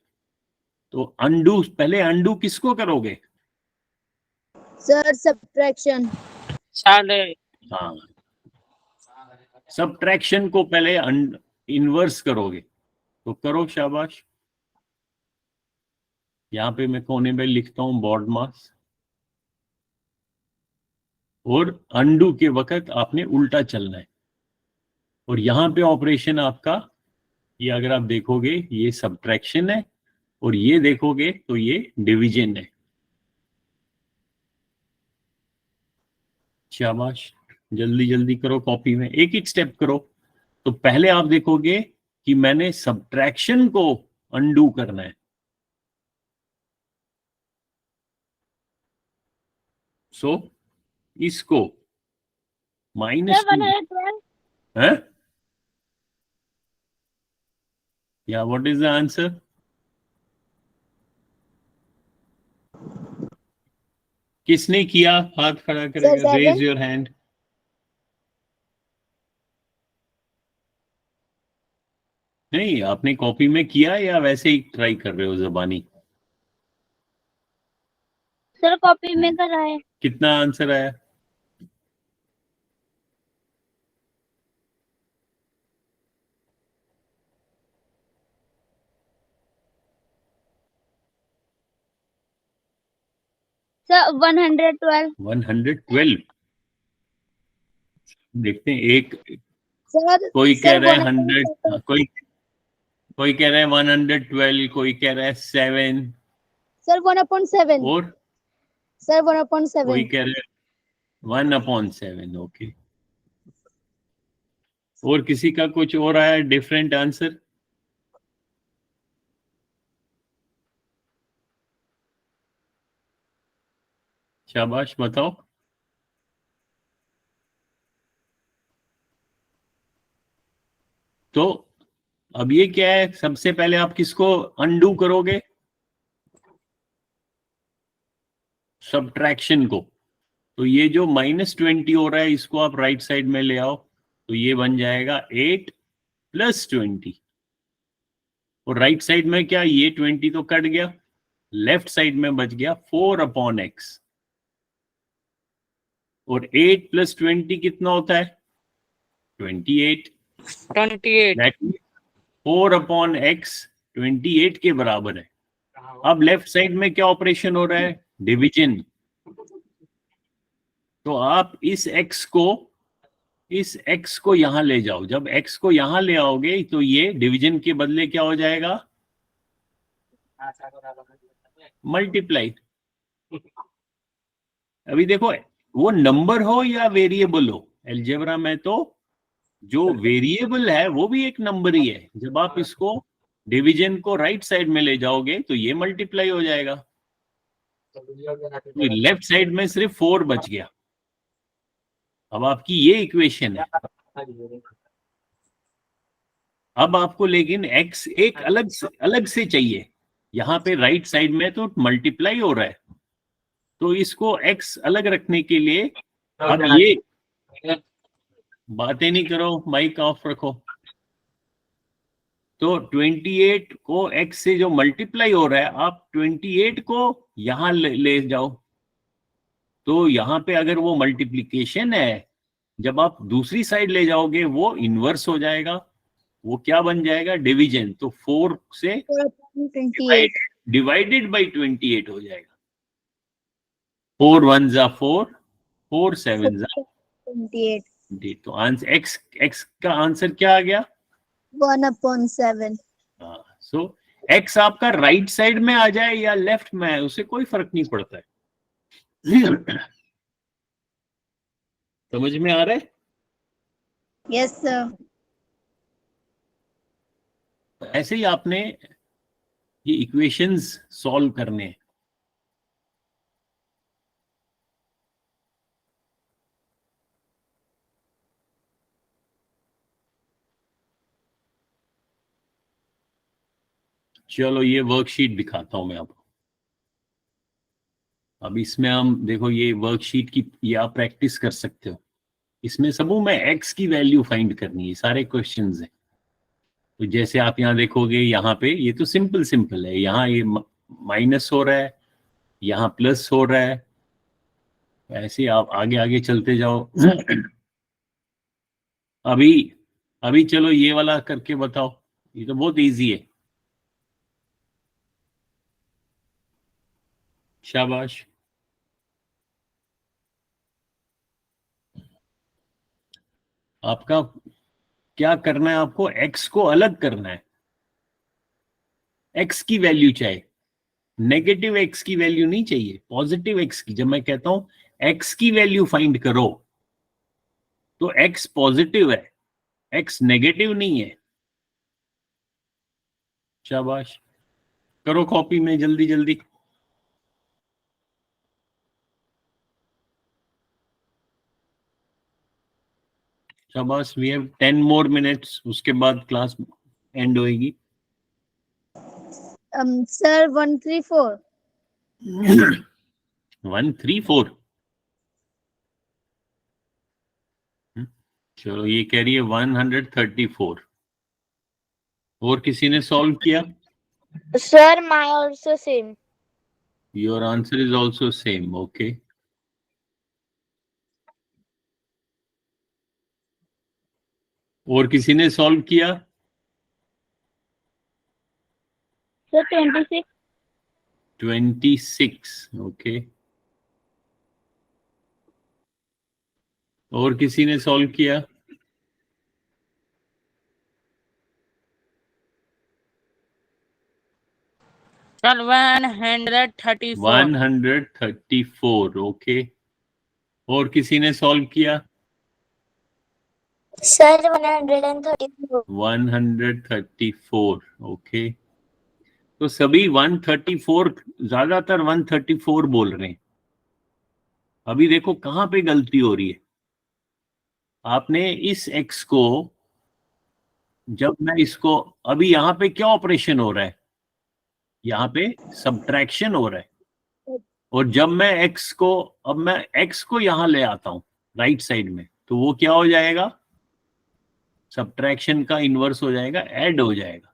तो अनडू, पहले अनडू किसको करोगे? Sir subtraction. हाँ, सब्ट्रैक्शन को पहले इनवर्स करोगे, तो करो, शाबाश। यहाँ पे मैं कोने में लिखता हूं बॉड मास, और अनडू के वक्त आपने उल्टा चलना है। और यहाँ पे ऑपरेशन आपका, ये अगर आप देखोगे ये सब्ट्रैक्शन है, और ये देखोगे तो ये डिवीजन है। शाबाश, जल्दी जल्दी करो, कॉपी में एक एक स्टेप करो। तो पहले आप देखोगे कि मैंने सब्ट्रैक्शन को अनडू करना है। सो इसको -2 है, या व्हाट इज द आंसर? किसने किया? हाथ खड़ा करेगा, रेज योर हैंड। नहीं, आपने कॉपी में किया या वैसे ही ट्राई कर रहे हो ज़बानी? सर कॉपी में करा है। कितना आंसर आया? सर 112। 112। देखते हैं, एक सर कोई कह रहा है 100, 112। कोई कह रहा है 112, कोई कह रहा है 7, सर 1/7। और सर 1/7। कोई कह रहा है 1/7। ओके, और किसी का कुछ और आया डिफरेंट आंसर? शाबाश, बताओ। तो अब ये क्या है? सबसे पहले आप किसको अनडू करोगे? सब्ट्रैक्शन को। तो ये जो -20 हो रहा है इसको आप राइट साइड में ले आओ, तो ये बन जाएगा 8 + 20। और राइट साइड में क्या, ये 20 तो कट गया, लेफ्ट साइड में बच गया 4/x। और 8 + 20 कितना होता है? 28। 28। 4/x 28 के बराबर है। अब लेफ्ट साइड में क्या ऑपरेशन हो रहा है? डिवीजन। तो आप इस x को यहां ले जाओ। जब x को यहां ले आओगे तो ये डिवीजन के बदले क्या हो जाएगा? मल्टीप्लाई। अभी देखो, वो नंबर हो या वेरिएबल हो, अलजेब्रा में तो जो वेरिएबल है वो भी एक नंबर ही है। जब आप इसको डिवीजन को राइट साइड में ले जाओगे तो ये मल्टीप्लाई हो जाएगा। तो लेफ्ट साइड में सिर्फ 4 बच गया। अब आपकी ये इक्वेशन है। अब आपको लेकिन x एक अलग से चाहिए। यहाँ पे राइट साइड में तो मल्टीप्लाई हो रहा है, तो इसको x अलग रखने के लिए अब ये बातें नहीं करो, माइक ऑफ रखो। तो 28 को x से जो मल्टीप्लाई हो रहा है, आप 28 को यहां ले जाओ। तो यहाँ पे अगर वो मल्टीप्लिकेशन है, जब आप दूसरी साइड ले जाओगे वो इनवर्स हो जाएगा। वो क्या बन जाएगा? डिवीजन। तो 4 से 4/28. डिवाइडेड बाई 28 हो जाएगा। 4 1 जा 4, 4 7 जा 28. 20। तो आंसर x का आंसर क्या आ गया? 1/7. सो x आपका राइट साइड में आ जाए या लेफ्ट में, उसे कोई फर्क नहीं पड़ता है। समझ में आ रहा है? Yes, sir. ऐसे ही आपने ये इक्वेशंस सॉल्व करने हैं। चलो ये वर्कशीट दिखाता हूं मैं आपको। अब इसमें हम देखो, ये वर्कशीट की ये आप प्रैक्टिस कर सकते हो। इसमें समूह में x की वैल्यू फाइंड करनी है, सारे क्वेश्चंस हैं। तो जैसे आप यहाँ देखोगे, यहाँ पे ये तो सिंपल है। यहाँ ये माइनस हो रहा है, यहाँ प्लस हो रहा है। ऐसे आप आगे आगे चलते जाओ। अभी चलो ये वाला करके बताओ। ये तो बहुत इजी है। शाबाश। आपका क्या करना है? आपको x को अलग करना है। x की वैल्यू चाहिए, नेगेटिव x की वैल्यू नहीं चाहिए, पॉजिटिव x की। जब मैं कहता हूं x की वैल्यू फाइंड करो, तो x पॉजिटिव है, x नेगेटिव नहीं है। शाबाश, करो कॉपी में जल्दी जल्दी। शाबाश, वी हैव 10 मोर मिनट्स, उसके बाद क्लास एंड होएगी। Sir, 134. 134। चलो, ये कह रही है 134। और किसी ने सॉल्व किया? Sir, my also same. Your answer is also same. Okay, और किसी ने सॉल्व किया? Sir, 26. 26। ओके, और किसी ने सॉल्व किया? सर 134। 134। ओके, और किसी ने सॉल्व किया? Sir, 134. 134। ओके, तो सभी 134, ज्यादातर 134 बोल रहे हैं। अभी देखो कहां पे गलती हो रही है। आपने इस x को, जब मैं इसको, अभी यहां पे क्या ऑपरेशन हो रहा है? यहाँ पे सब्ट्रैक्शन हो रहा है। और जब मैं x को, अब मैं x को यहां ले आता हूं राइट साइड में, तो वो क्या हो जाएगा? सब्ट्रैक्शन का इनवर्स हो जाएगा, ऐड हो जाएगा।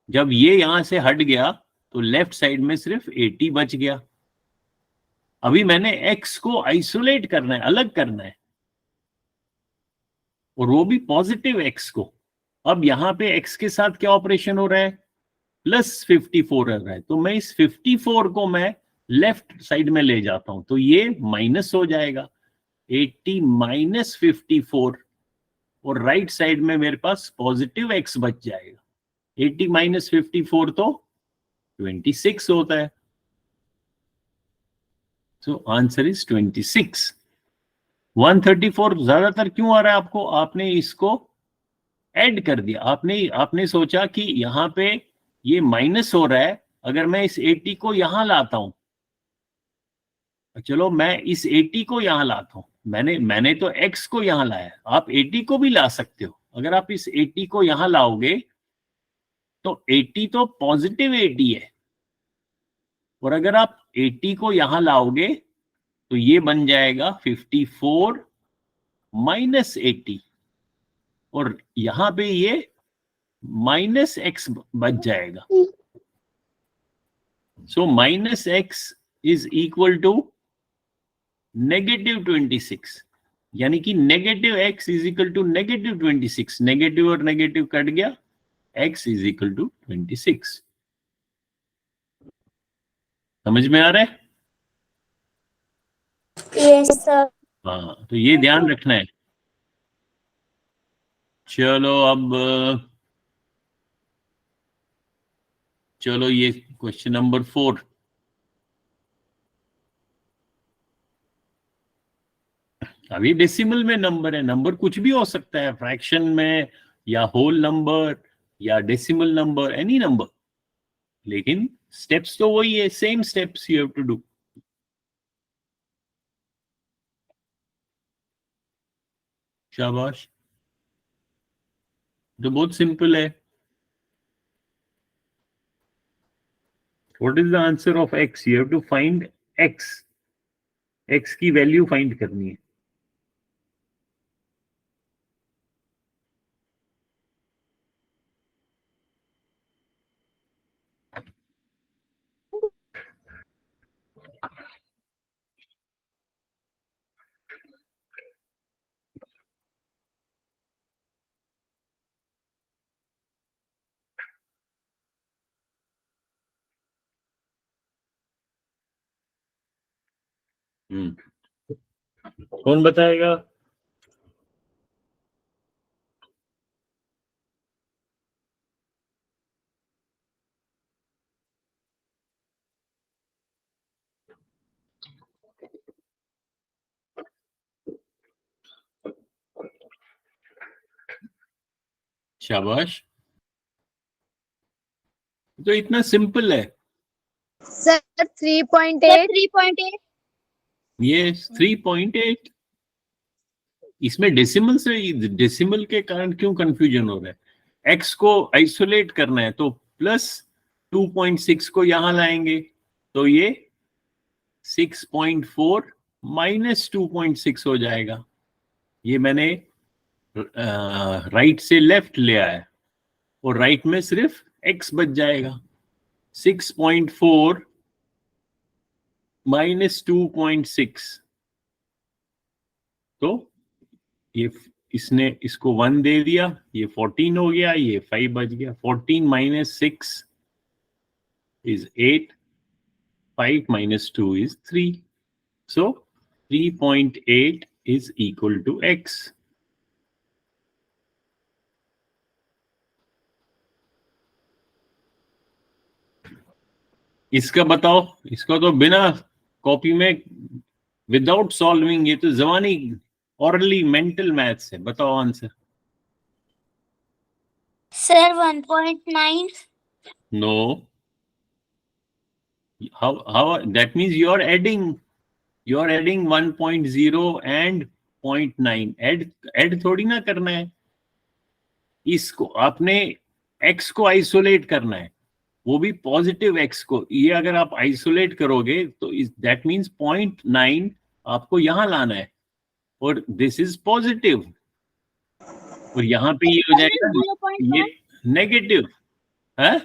जब ये यहां से हट गया तो लेफ्ट साइड में सिर्फ 80 बच गया। अभी मैंने x को आइसोलेट करना है, अलग करना है, और वो भी पॉजिटिव x को। अब यहां पे x के साथ क्या ऑपरेशन हो रहा है, प्लस 54 हो रहा है, तो मैं इस 54 को मैं लेफ्ट साइड में ले जाता हूं, तो ये माइनस हो जाएगा, 80 माइनस 54, और राइट साइड में मेरे पास पॉजिटिव x बच जाएगा। 80 माइनस 54 तो 26 होता है। So answer is 26। 134 ज्यादातर क्यों आ रहा है आपको, आपने इसको ऐड कर दिया, आपने सोचा कि यहाँ पे ये माइनस हो रहा है, अगर मैं इस 80 को यहां लाता हूं, चलो मैं इस 80 को यहां लाता हूं, मैंने तो x को यहां लाया, आप 80 को भी ला सकते हो। अगर आप इस 80 को यहां लाओगे तो 80 तो पॉजिटिव 80 है, और अगर आप 80 को यहां लाओगे तो ये बन जाएगा 54 माइनस 80, और यहां पे ये माइनस x बच जाएगा। So minus x is equal to negative 26, यानी कि negative x is equal to negative 26, negative और नेगेटिव कट गया, x इज इक्वल टू 26। समझ में आ रहा है? Yes, sir. हाँ, तो ये ध्यान रखना है। चलो ये क्वेश्चन नंबर 4। अभी डेसिमल में नंबर है, नंबर कुछ भी हो सकता है, फ्रैक्शन में या होल नंबर या डेसिमल नंबर, एनी नंबर, लेकिन स्टेप्स तो वही है, same steps you have to do. शाबाश, तो बहुत सिंपल है। What is the answer of x? You have to find x की वैल्यू फाइंड करनी है। कौन बताएगा? शाबाश, तो इतना सिंपल है। सर 3.8। Sir, 3.8. ये 3.8, इसमें डेसिमल के कारण क्यों कंफ्यूजन हो रहा है? x को आइसोलेट करना है तो प्लस 2.6 को यहां लाएंगे, तो ये 6.4 माइनस 2.6 हो जाएगा। ये मैंने राइट से लेफ्ट ले आया, और राइट में सिर्फ x बच जाएगा। 6.4 माइनस 2.6, तो ये इसने इसको 1 दे दिया, ये 14 हो गया, ये 5 बच गया। 14 minus 6 is 8, 5 minus 2 is 3, so 3.8 is equal to x। इसका बताओ, इसका तो बिना कॉपी में विदाउट सॉल्विंग, ये तो जवानी ऑरली मेंटल मैथ्स है। बताओ answer. Sir, 1.9. No. How that means you are adding 1.0 and 0.9, add थोड़ी ना करना है, इसको आपने x को आइसोलेट करना है, वो भी पॉजिटिव x को। ये अगर आप आइसोलेट करोगे तो दैट मींस 0.9 आपको यहां लाना है, और दिस इज पॉजिटिव, और यहां पे ये हो जाएगा ये नेगेटिव है।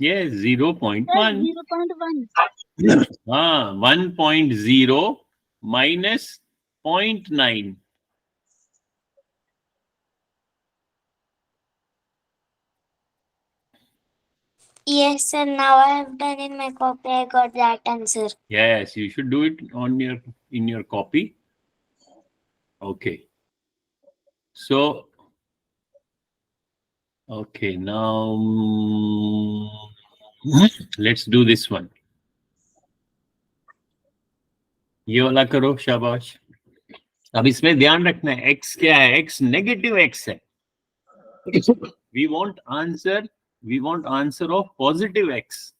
ये 0.1, 0.1. हाँ 1.0 minus 0.9. Yes, sir. Now I have done in my copy. I got that answer. Yes, you should do it on in your copy. Okay. So, okay, now let's do this one. ये वाला करो, शाबाश. अब इसमें ध्यान रखना है, x क्या है? x नेगेटिव x है. We want answer of positive x.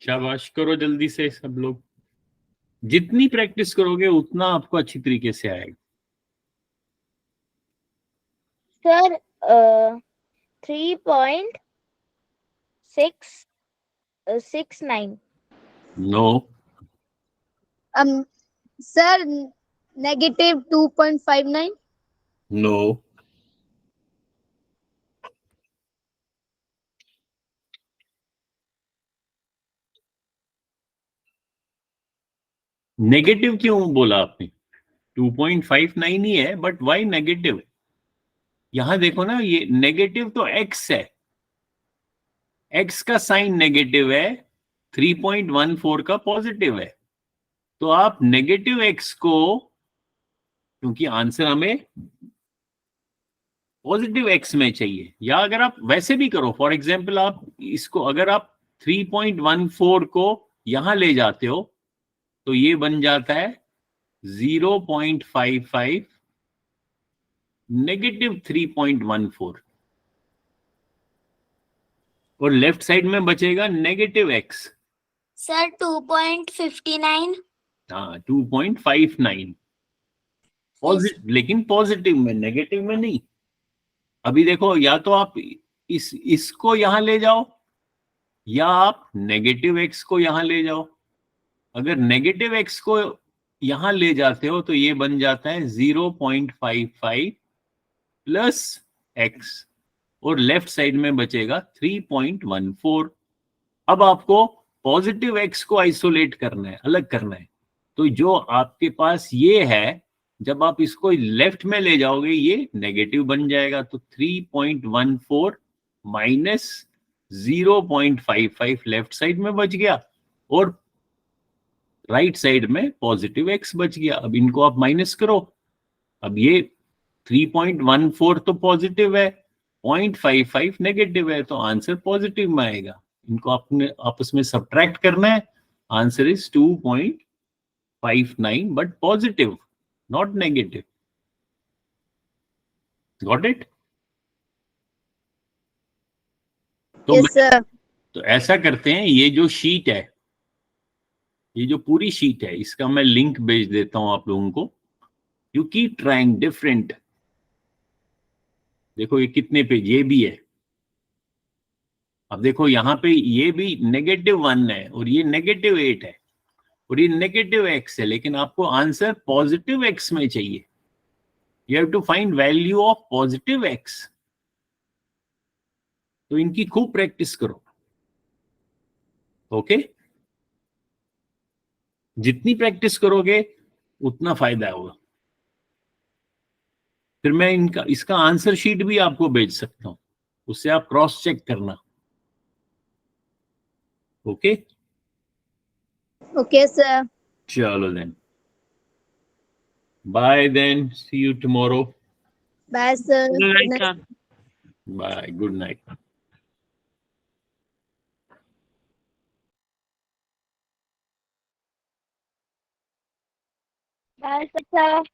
शाबाश, करो जल्दी से सब लोग. जितनी प्रैक्टिस करोगे उतना आपको अच्छी तरीके से आएगा. Sir, 3.669. No. Sir, negative 2.59. No. Negative क्यों बोला आपने? 2.59 ही है, बट वाई नेगेटिव? यहां देखो ना, ये नेगेटिव तो x है, x का साइन नेगेटिव है, 3.14 का पॉजिटिव है. तो आप नेगेटिव x को, क्योंकि आंसर हमें पॉजिटिव x में चाहिए, या अगर आप वैसे भी करो, फॉर एग्जांपल आप इसको, अगर आप 3.14 को यहां ले जाते हो तो ये बन जाता है 0.55 नेगेटिव 3.14, और लेफ्ट साइड में बचेगा नेगेटिव x. Sir, 2.59. हाँ 2.59, लेकिन पॉजिटिव में, नेगेटिव में नहीं. अभी देखो, या तो आप इसको यहां ले जाओ, या आप नेगेटिव x को यहां ले जाओ. अगर नेगेटिव x को यहां ले जाते हो तो ये बन जाता है 0.55 प्लस x, और लेफ्ट साइड में बचेगा 3.14. अब आपको पॉजिटिव x को आइसोलेट करना है, अलग करना है. तो जो आपके पास ये है, जब आप इसको लेफ्ट में ले जाओगे ये नेगेटिव बन जाएगा. तो 3.14 माइनस 0.55 लेफ्ट साइड में बच गया, और राइट साइड में पॉजिटिव x बच गया. अब इनको आप माइनस करो. अब ये 3.14 तो पॉजिटिव है, 0.55 नेगेटिव है, तो आंसर पॉजिटिव में आएगा. इनको आपने आपस में सब्ट्रैक्ट करना है. Answer is 2.59, but positive, not negative. Got it? Yes, sir. तो ऐसा करते हैं, ये जो शीट है, ये जो पूरी शीट है, इसका मैं लिंक भेज देता हूं आप लोगों को. You keep trying different. देखो ये कितने पेज, ये भी है. अब देखो यहाँ पे ये भी -1 है, और ये -8 है, और ये नेगेटिव x है, लेकिन आपको आंसर पॉजिटिव x में चाहिए. You have to find value of positive x. तो इनकी खूब प्रैक्टिस करो. ओके? जितनी प्रैक्टिस करोगे उतना फायदा होगा. फिर मैं इसका आंसर शीट भी आपको भेज सकता हूं, उससे आप क्रॉस चेक करना. ओके? Okay, sir. चलो then, bye then, see you tomorrow. Bye, sir. Good Good night, night. sir. Bye, good night. Bye, sir.